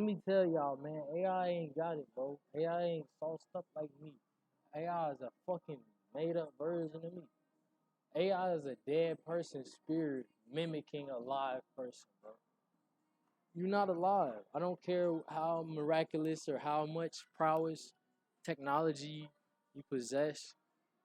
me tell y'all, man, AI ain't got it, bro. AI ain't saw stuff like me. AI is a fucking made up version of me. AI is a dead person's spirit mimicking a live person, bro. You're not alive. I don't care how miraculous or how much prowess, technology you possess.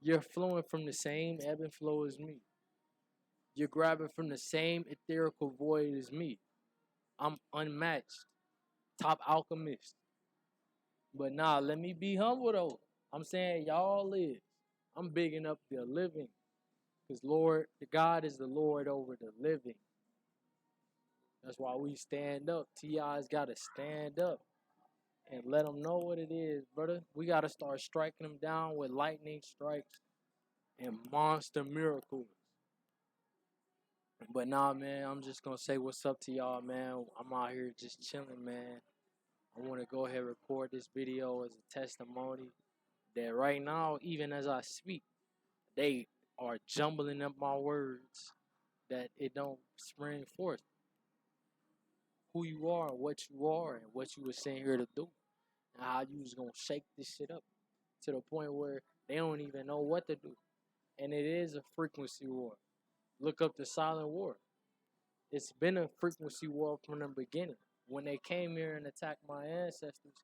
You're flowing from the same ebb and flow as me. You're grabbing from the same etherical void as me. I'm unmatched, top alchemist. But nah, let me be humble though. I'm saying y'all is. I'm bigging up the living. Because Lord, the God is the Lord over the living. That's why we stand up. T.I.'s got to stand up and let them know what it is, brother. We got to start striking them down with lightning strikes and monster miracles. But nah, man, I'm just going to say what's up to y'all, man. I'm out here just chilling, man. I want to go ahead and record this video as a testimony that right now, even as I speak, they are jumbling up my words that it don't spring forth who you are and what you were sent here to do and how you was gonna shake this shit up to the point where they don't even know what to do. And it is a frequency war. Look up the silent war. It's been a frequency war from the beginning. When they came here and attacked my ancestors,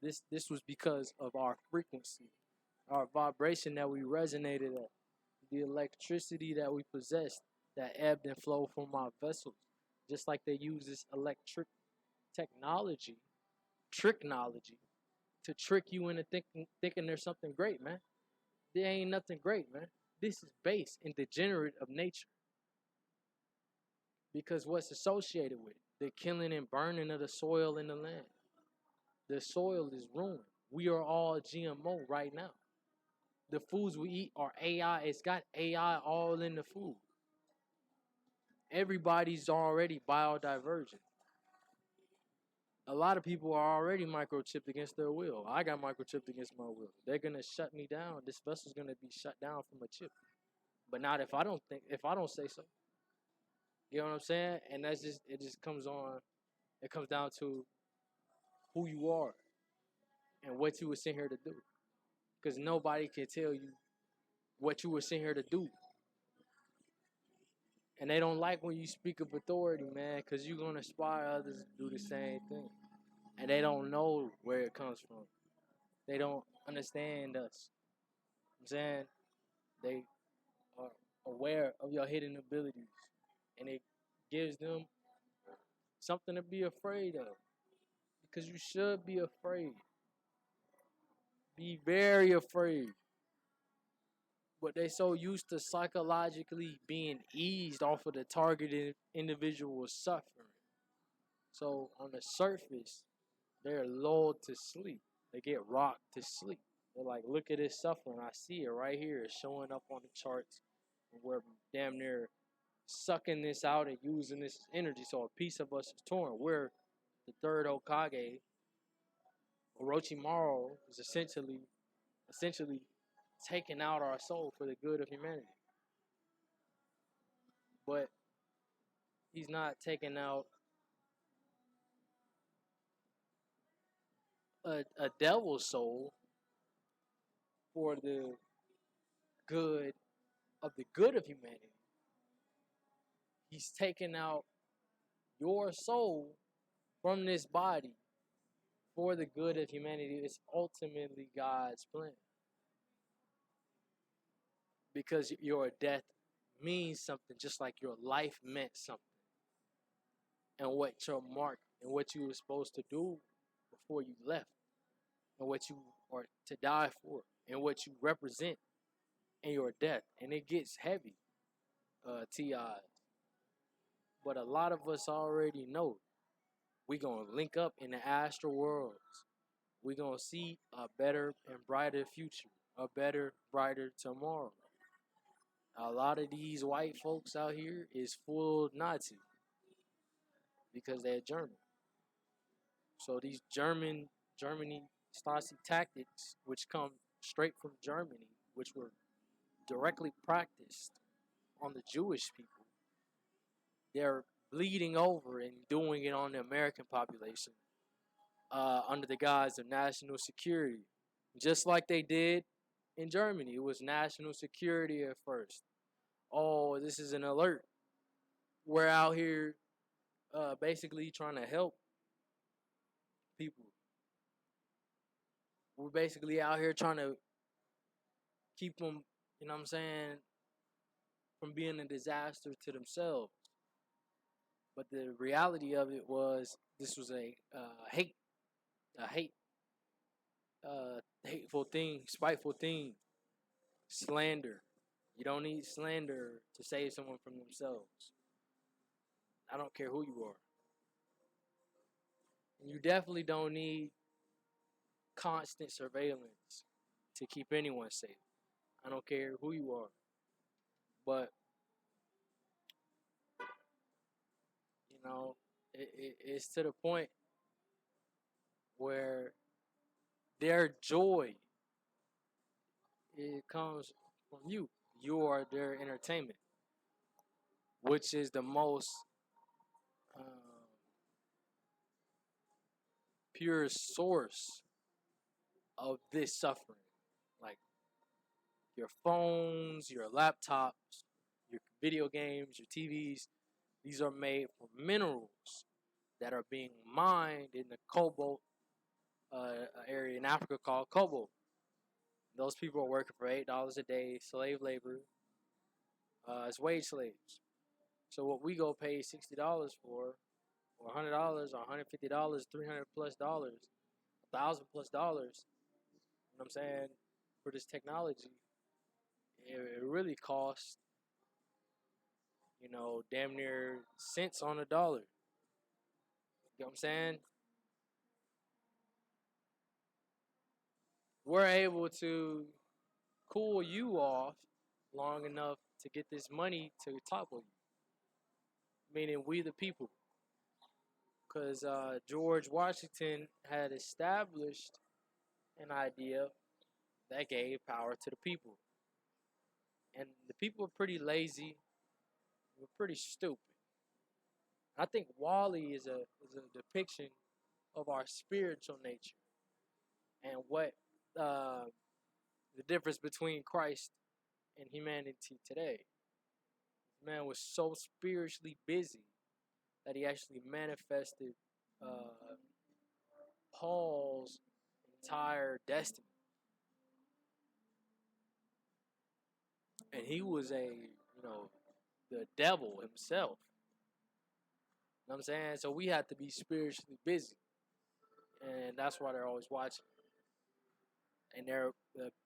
this was because of our frequency, our vibration that we resonated at, the electricity that we possessed that ebbed and flowed from our vessels. Just like they use this electric technology, tricknology, to trick you into thinking there's something great, man. There ain't nothing great, man. This is base and degenerate of nature. Because what's associated with it? The killing and burning of the soil in the land. The soil is ruined. We are all GMO right now. The foods we eat are AI. It's got AI all in the food. Everybody's already biodivergent. A lot of people are already microchipped against their will. I got microchipped against my will. They're gonna shut me down. This vessel's gonna be shut down from a chip. But not if I don't say so. You know what I'm saying? And that's just it just comes on it comes down to who you are and what you were sent here to do. Because nobody can tell you what you were sent here to do. And they don't like when you speak of authority, man, because you're gonna inspire others to do the same thing. And they don't know where it comes from. They don't understand us. I'm saying they are aware of your hidden abilities, and it gives them something to be afraid of. Because you should be afraid. Be very afraid. But they so used to psychologically being eased off of the targeted individual's suffering. So on the surface, they're lulled to sleep. They get rocked to sleep. They're like, look at this suffering. I see it right here. It's showing up on the charts. And we're damn near sucking this out and using this as energy. So a piece of us is torn. We're the third Hokage. Orochimaru is essentially taking out our soul for the good of humanity. But he's not taking out a devil's soul for the good the good of humanity. He's taking out your soul from this body for the good of humanity. It's ultimately God's plan. Because your death means something just like your life meant something. And what your mark and what you were supposed to do before you left. And what you are to die for. And what you represent in your death. And it gets heavy, T.I. But a lot of us already know we're going to link up in the astral worlds. We're going to see a better and brighter future. A better, brighter tomorrow. A lot of these white folks out here is full Nazi because they're German. So these Germany Stasi tactics, which come straight from Germany, which were directly practiced on the Jewish people, they're bleeding over and doing it on the American population under the guise of national security, just like they did in Germany. It was national security at first. Oh, this is an alert. We're out here basically trying to help people. We're basically out here trying to keep them, you know what I'm saying, from being a disaster to themselves. But the reality of it was this was a hateful thing, spiteful thing, slander. You don't need slander to save someone from themselves. I don't care who you are. And you definitely don't need constant surveillance to keep anyone safe. I don't care who you are. But, you know, it's to the point where their joy, it comes from you. You are their entertainment, which is the most um, pure source of this suffering. Like your phones, your laptops, your video games, your TVs, these are made from minerals that are being mined in the cobalt area in Africa called cobalt. Those people are working for $8 a day, slave labor, as wage slaves. So what we go pay $60 for, or $100, or $150, $300 plus, $1,000 plus. You know what I'm saying? For this technology, it really costs, damn near cents on a dollar. You know what I'm saying? We're able to cool you off long enough to get this money to topple you, meaning we the people. Because George Washington had established an idea that gave power to the people. And the people are pretty lazy, we're pretty stupid. I think Wally is a depiction of our spiritual nature and what uh, the difference between Christ and humanity today. Man was so spiritually busy that he actually manifested uh, Paul's entire destiny. And he was the devil himself. You know what I'm saying? So we have to be spiritually busy. And that's why they're always watching. And they're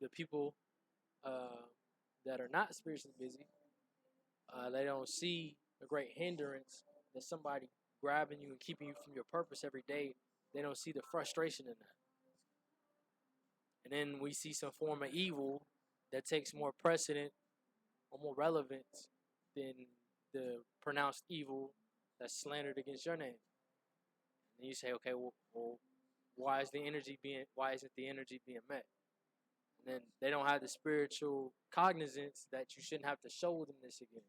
the people that are not spiritually busy, they don't see a great hindrance that somebody grabbing you and keeping you from your purpose every day. They don't see the frustration in that. And then we see some form of evil that takes more precedent or more relevance than the pronounced evil that's slandered against your name. And you say, okay, well, why isn't the energy being met? And then they don't have the spiritual cognizance that you shouldn't have to show them this again.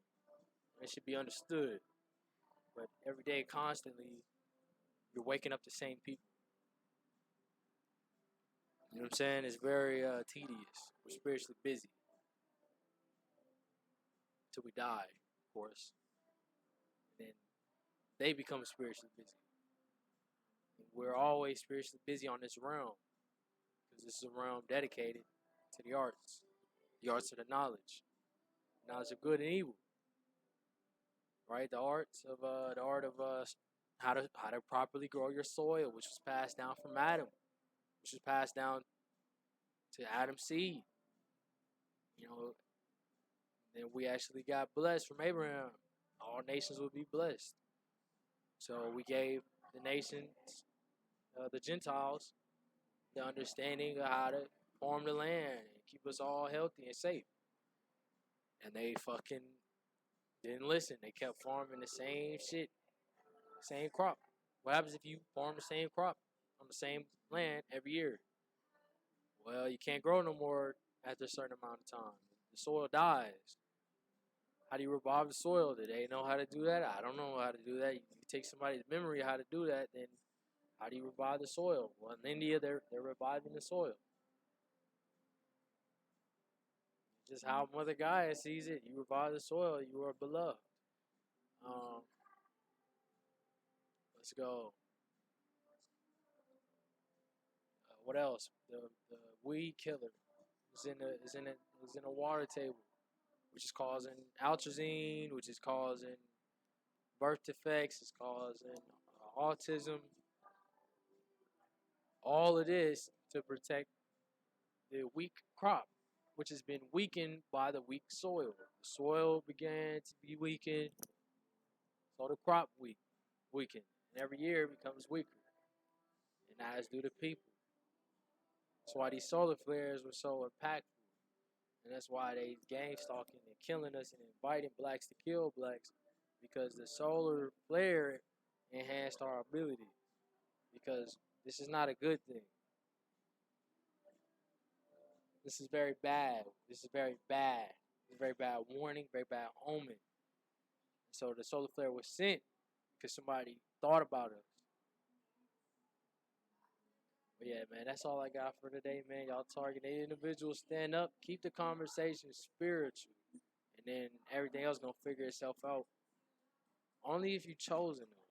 It should be understood. But every day, constantly, you're waking up the same people. You know what I'm saying? It's very tedious. We're spiritually busy until we die, of course. And then they become spiritually busy. And we're always spiritually busy on this realm because this is a realm dedicated to the arts of the knowledge of good and evil, right? The art of how to properly grow your soil, which was passed down from Adam, which was passed down to Adam's seed. You know, then we actually got blessed from Abraham. All nations will be blessed. So we gave the nations, the Gentiles, the understanding of how to farm the land and keep us all healthy and safe. And they fucking didn't listen. They kept farming the same shit, same crop. What happens if you farm the same crop on the same land every year? Well, you can't grow no more after a certain amount of time. The soil dies. How do you revive the soil? Do they know how to do that? I don't know how to do that. You take somebody's memory of how to do that, then How do you revive the soil? Well, in India, they're reviving the soil. Just how Mother Gaia sees it. You revive the soil, you are beloved. Um, let's go. What else? The weed killer is in the water table, which is causing atrazine, which is causing birth defects, it's causing autism. All of this to protect the weak crop, which has been weakened by the weak soil. The soil began to be weakened, so the crop weakened. And every year it becomes weaker. And as do the people. That's why these solar flares were so impactful. And that's why they gang stalking and killing us and inviting blacks to kill blacks. Because the solar flare enhanced our ability. Because this is not a good thing. This is very bad. This is very bad. It's a very bad warning, very bad omen. So the solar flare was sent because somebody thought about us. But yeah, man, that's all I got for today, man. Y'all targeted individuals, stand up, keep the conversation spiritual, and then everything else gonna figure itself out. Only if you chosen them.